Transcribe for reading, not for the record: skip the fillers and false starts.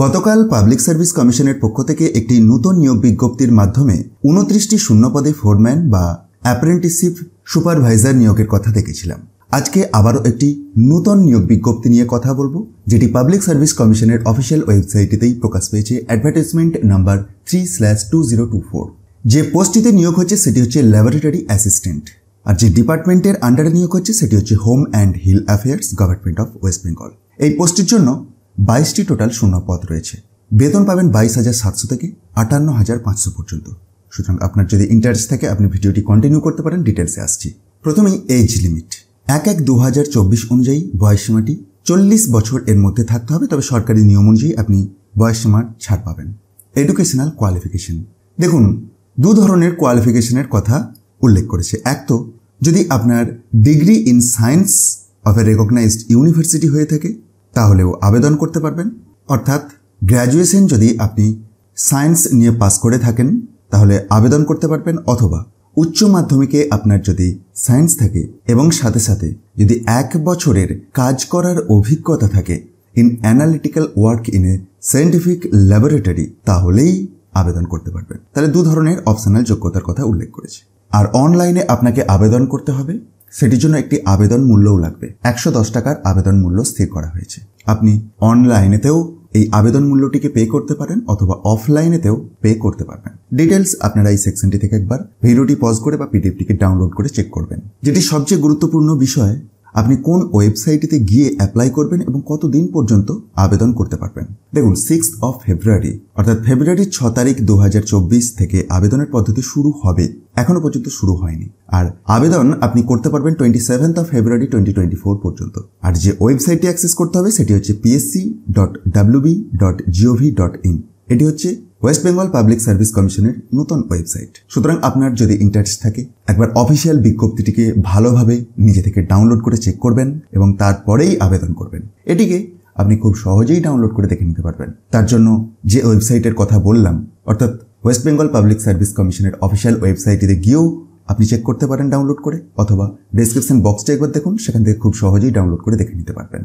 গতকাল public service কমিশনের পক্ষ থেকে একটি নতুন নিয়োগ বিজ্ঞপ্তির মাধ্যমে 29টি শূন্য পদে ফোরম্যান বা অ্যাপ্রেন্টিসশিপ সুপারভাইজার নিয়োগের কথা দেখেছিলাম। আজকে আবারও একটি নতুন নিয়োগ বিজ্ঞপ্তি নিয়ে কথা বলবো, যেটি পাবলিক সার্ভিস কমিশনের অফিসিয়াল ওয়েবসাইটেতেই প্রকাশ পেয়েছে অ্যাডভার্টাইজমেন্ট নাম্বার 3/2024। যে পোস্টটিতে নিয়োগ হচ্ছে সেটি হচ্ছে ল্যাবরেটরি অ্যাসিস্ট্যান্ট, আর যে ডিপার্টমেন্টের আন্ডারে নিয়োগ হচ্ছে সেটি হচ্ছে home and hill affairs, government of West Bengal. এই পোস্টের জন্য 22টি টোটাল শূন্য পদ রয়েছে। বেতন পাবেন 22,700 থেকে 58,500 পর্যন্ত। সুতরাং আপনার যদি ইন্টারেস্ট থাকে আপনি ভিডিওটি কন্টিনিউ করতে পারেন, ডিটেলসে আসছি। প্রথমেই এজ লিমিট 1/1/2024 অনুযায়ী বয়সসীমাটি 40 বছর এর মধ্যে থাকতে হবে, তবে সরকারি নিয়ম অনুযায়ী আপনি বয়সসীমার ছাড় পাবেন। এডুকেশনাল কোয়ালিফিকেশন, দেখুন দু ধরনের কোয়ালিফিকেশনের কথা উল্লেখ করেছে। এক তো যদি আপনার degree in science of A recognized university হয়ে থাকে তাহলেও আবেদন করতে পারবেন, অর্থাৎ গ্র্যাজুয়েশন যদি আপনি সায়েন্স নিয়ে পাস করে থাকেন তাহলে আবেদন করতে পারবেন, অথবা উচ্চ মাধ্যমিকে আপনার যদি সায়েন্স থাকে এবং সাথে সাথে যদি 1 বছরের কাজ করার অভিজ্ঞতা থাকে in analytical work in a scientific laboratory, তাহলেই আবেদন করতে পারবেন। তাহলে দু ধরনের অপশনাল যোগ্যতার কথা উল্লেখ করেছে। আর অনলাইনে আপনাকে আবেদন করতে হবে, সেটির জন্য একটি আবেদন মূল্যও লাগবে। 110 টাকার আবেদন মূল্য স্থির করা হয়েছে। আপনি অনলাইনেতেও এই আবেদন মূল্যটিকে পে করতে পারেন অথবা অফলাইনেতেও পে করতে পারবেন। ডিটেলস আপনারা এই সেকশনটি থেকে একবার ভিডিওটি পজ করে বা পিডিএফটিকে ডাউনলোড করে চেক করবেন। যেটি সবচেয়ে গুরুত্বপূর্ণ বিষয়, আপনি কোন ওয়েবসাইটে গিয়ে অ্যাপ্লাই করবেন এবং কতদিন পর্যন্ত আবেদন করতে পারবেন। দেখুন 6 ফেব্রুয়ারি অর্থাৎ ফেব্রুয়ারির 6 তারিখ 2024 থেকে আবেদনের পদ্ধতি শুরু হবে, এখনো পর্যন্ত শুরু হয়নি। আর আবেদন আপনি করতে পারবেন 27 ফেব্রুয়ারি 2024 পর্যন্ত। আর যে ওয়েবসাইটটি অ্যাক্সেস করতে হবে সেটি হচ্ছে psc.wb.gov.in। এটি হচ্ছে ওয়েস্ট বেঙ্গল পাবলিক সার্ভিস কমিশনের নতুন ওয়েবসাইট। সুতরাং আপনার যদি ইন্টারেস্ট থাকে একবার অফিসিয়াল বিজ্ঞপ্তিটিকে ভালোভাবে নিজে থেকে ডাউনলোড করে চেক করবেন এবং তারপরেই আবেদন করবেন। এটিকে আপনি খুব সহজেই ডাউনলোড করে দেখে নিতে পারবেন। তার জন্য যে ওয়েবসাইটের কথা বললাম, অর্থাৎ ওয়েস্ট বেঙ্গল পাবলিক সার্ভিস কমিশনের অফিসিয়াল ওয়েবসাইটে গিয়েও আপনি চেক করতে পারেন ডাউনলোড করে, অথবা ডেসক্রিপশন বক্সটা একবার দেখুন, সেখান থেকে খুব সহজেই ডাউনলোড করে দেখে নিতে পারবেন।